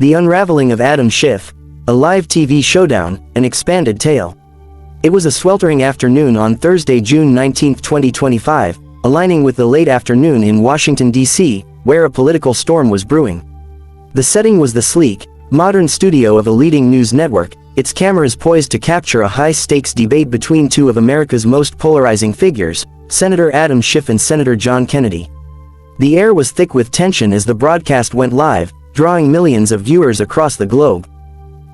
The Unraveling of Adam Schiff, a live TV showdown, an expanded tale. It was a sweltering afternoon on Thursday, June 19, 2025, aligning with the late afternoon in Washington, D.C., where a political storm was brewing. The setting was the sleek, modern studio of a leading news network, its cameras poised to capture a high-stakes debate between two of America's most polarizing figures, Senator Adam Schiff and Senator John Kennedy. The air was thick with tension as the broadcast went live, drawing millions of viewers across the globe.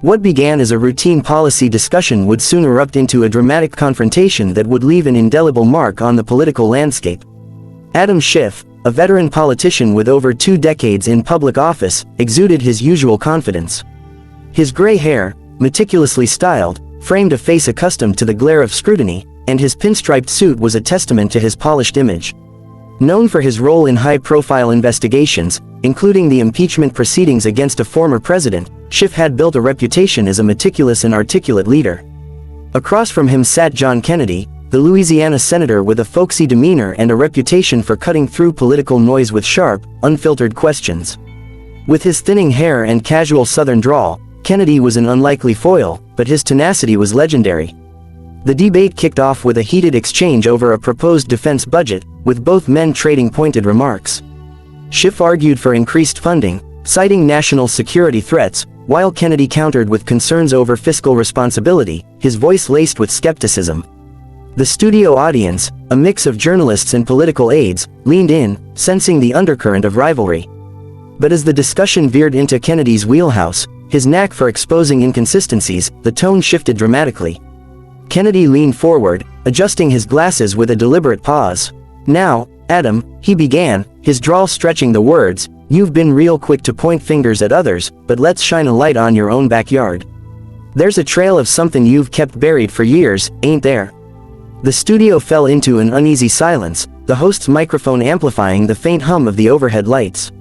What began as a routine policy discussion would soon erupt into a dramatic confrontation that would leave an indelible mark on the political landscape. Adam Schiff, a veteran politician with over 2 decades in public office, exuded his usual confidence. His gray hair, meticulously styled, framed a face accustomed to the glare of scrutiny, and his pinstriped suit was a testament to his polished image. Known for his role in high-profile investigations, including the impeachment proceedings against a former president, Schiff had built a reputation as a meticulous and articulate leader. Across from him sat John Kennedy, the Louisiana senator with a folksy demeanor and a reputation for cutting through political noise with sharp, unfiltered questions. With his thinning hair and casual Southern drawl, Kennedy was an unlikely foil, but his tenacity was legendary. The debate kicked off with a heated exchange over a proposed defense budget, with both men trading pointed remarks. Schiff argued for increased funding, citing national security threats, while Kennedy countered with concerns over fiscal responsibility, his voice laced with skepticism. The studio audience, a mix of journalists and political aides, leaned in, sensing the undercurrent of rivalry. But as the discussion veered into Kennedy's wheelhouse, his knack for exposing inconsistencies, the tone shifted dramatically. Kennedy leaned forward, adjusting his glasses with a deliberate pause. "Now, Adam," he began, his drawl stretching the words, "you've been real quick to point fingers at others, but let's shine a light on your own backyard. There's a trail of something you've kept buried for years, ain't there?" The studio fell into an uneasy silence, the host's microphone amplifying the faint hum of the overhead lights.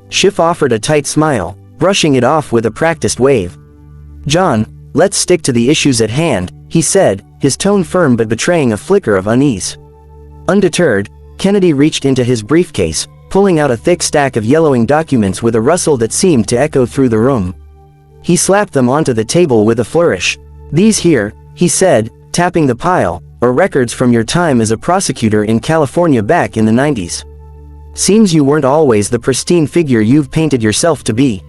Schiff offered a tight smile, brushing it off with a practiced wave. "John, let's stick to the issues at hand," he said, his tone firm but betraying a flicker of unease. Undeterred, Kennedy reached into his briefcase, pulling out a thick stack of yellowing documents with a rustle that seemed to echo through the room. He slapped them onto the table with a flourish. "These here," he said, tapping the pile, "are records from your time as a prosecutor in California back in the 90s. Seems you weren't always the pristine figure you've painted yourself to be.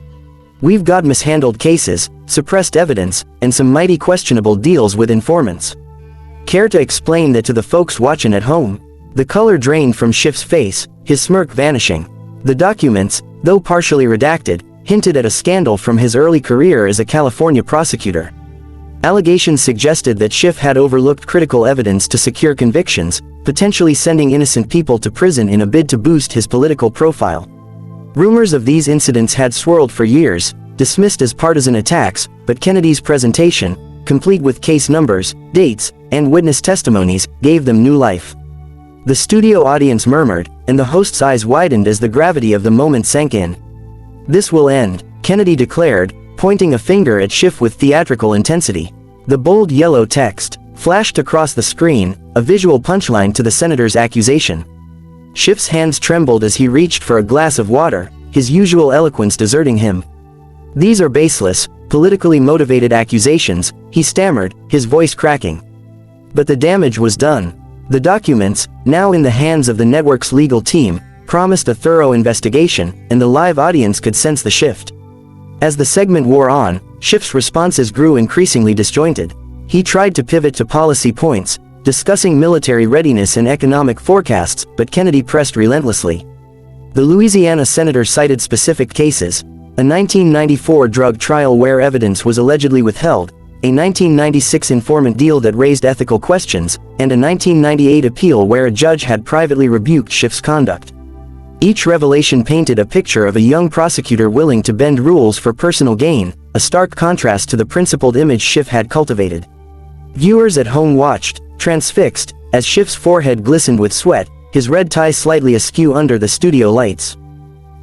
We've got mishandled cases, suppressed evidence, and some mighty questionable deals with informants. Care to explain that to the folks watching at home?" The color drained from Schiff's face, his smirk vanishing. The documents, though partially redacted, hinted at a scandal from his early career as a California prosecutor. Allegations suggested that Schiff had overlooked critical evidence to secure convictions, potentially sending innocent people to prison in a bid to boost his political profile. Rumors of these incidents had swirled for years, dismissed as partisan attacks, but Kennedy's presentation, complete with case numbers, dates, and witness testimonies, gave them new life. The studio audience murmured, and the host's eyes widened as the gravity of the moment sank in. "This will end," Kennedy declared, pointing a finger at Schiff with theatrical intensity. The bold yellow text flashed across the screen, a visual punchline to the senator's accusation. Schiff's hands trembled as he reached for a glass of water, his usual eloquence deserting him. "These are baseless, politically motivated accusations," he stammered, his voice cracking. But the damage was done. The documents, now in the hands of the network's legal team, promised a thorough investigation, and the live audience could sense the shift. As the segment wore on, Schiff's responses grew increasingly disjointed. He tried to pivot to policy points, discussing military readiness and economic forecasts, but Kennedy pressed relentlessly. The Louisiana senator cited specific cases: a 1994 drug trial where evidence was allegedly withheld, a 1996 informant deal that raised ethical questions, and a 1998 appeal where a judge had privately rebuked Schiff's conduct. Each revelation painted a picture of a young prosecutor willing to bend rules for personal gain, a stark contrast to the principled image Schiff had cultivated. Viewers at home watched, transfixed, as Schiff's forehead glistened with sweat, his red tie slightly askew under the studio lights.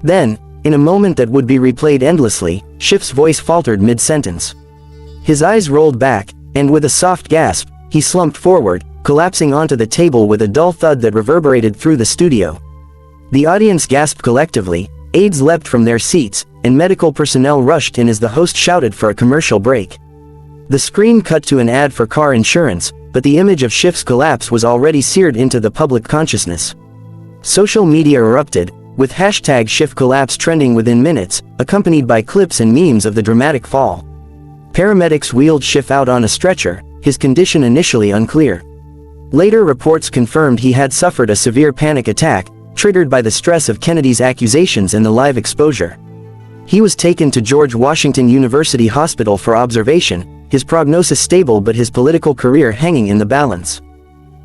Then, in a moment that would be replayed endlessly, Schiff's voice faltered mid-sentence. His eyes rolled back, and with a soft gasp, he slumped forward, collapsing onto the table with a dull thud that reverberated through the studio. The audience gasped collectively, Aides leapt from their seats, and medical personnel rushed in as the host shouted for a commercial break. The screen cut to an ad for car insurance, but the image of Schiff's collapse was already seared into the public consciousness. Social media erupted, with hashtag Schiff collapse trending within minutes, accompanied by clips and memes of the dramatic fall. Paramedics wheeled Schiff out on a stretcher, his condition initially unclear. Later reports confirmed he had suffered a severe panic attack, triggered by the stress of Kennedy's accusations and the live exposure. He was taken to George Washington University Hospital for observation, his prognosis stable but his political career hanging in the balance.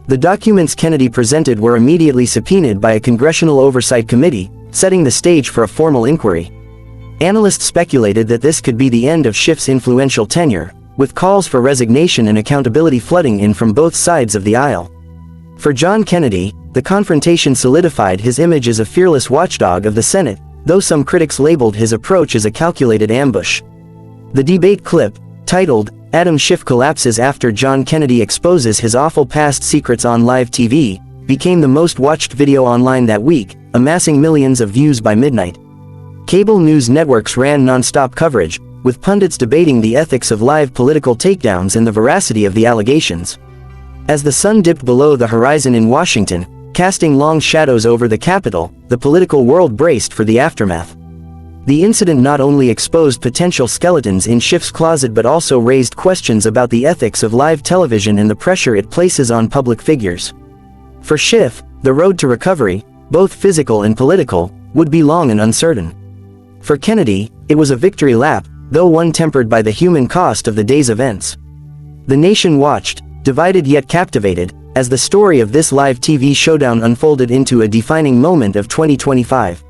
The documents Kennedy presented were immediately subpoenaed by a congressional oversight committee, setting the stage for a formal inquiry. Analysts speculated that this could be the end of Schiff's influential tenure, with calls for resignation and accountability flooding in from both sides of the aisle. For John Kennedy, the confrontation solidified his image as a fearless watchdog of the Senate, though some critics labeled his approach as a calculated ambush. The debate clip, titled, "Adam Schiff Collapses After John Kennedy Exposes His Awful Past Secrets on Live TV," became the most watched video online that week, amassing millions of views by midnight. Cable news networks ran non-stop coverage, with pundits debating the ethics of live political takedowns and the veracity of the allegations. As the sun dipped below the horizon in Washington, casting long shadows over the Capitol, the political world braced for the aftermath. The incident not only exposed potential skeletons in Schiff's closet but also raised questions about the ethics of live television and the pressure it places on public figures. For Schiff, the road to recovery, both physical and political, would be long and uncertain. For Kennedy, it was a victory lap, though one tempered by the human cost of the day's events. The nation watched, divided yet captivated, as the story of this live TV showdown unfolded into a defining moment of 2025.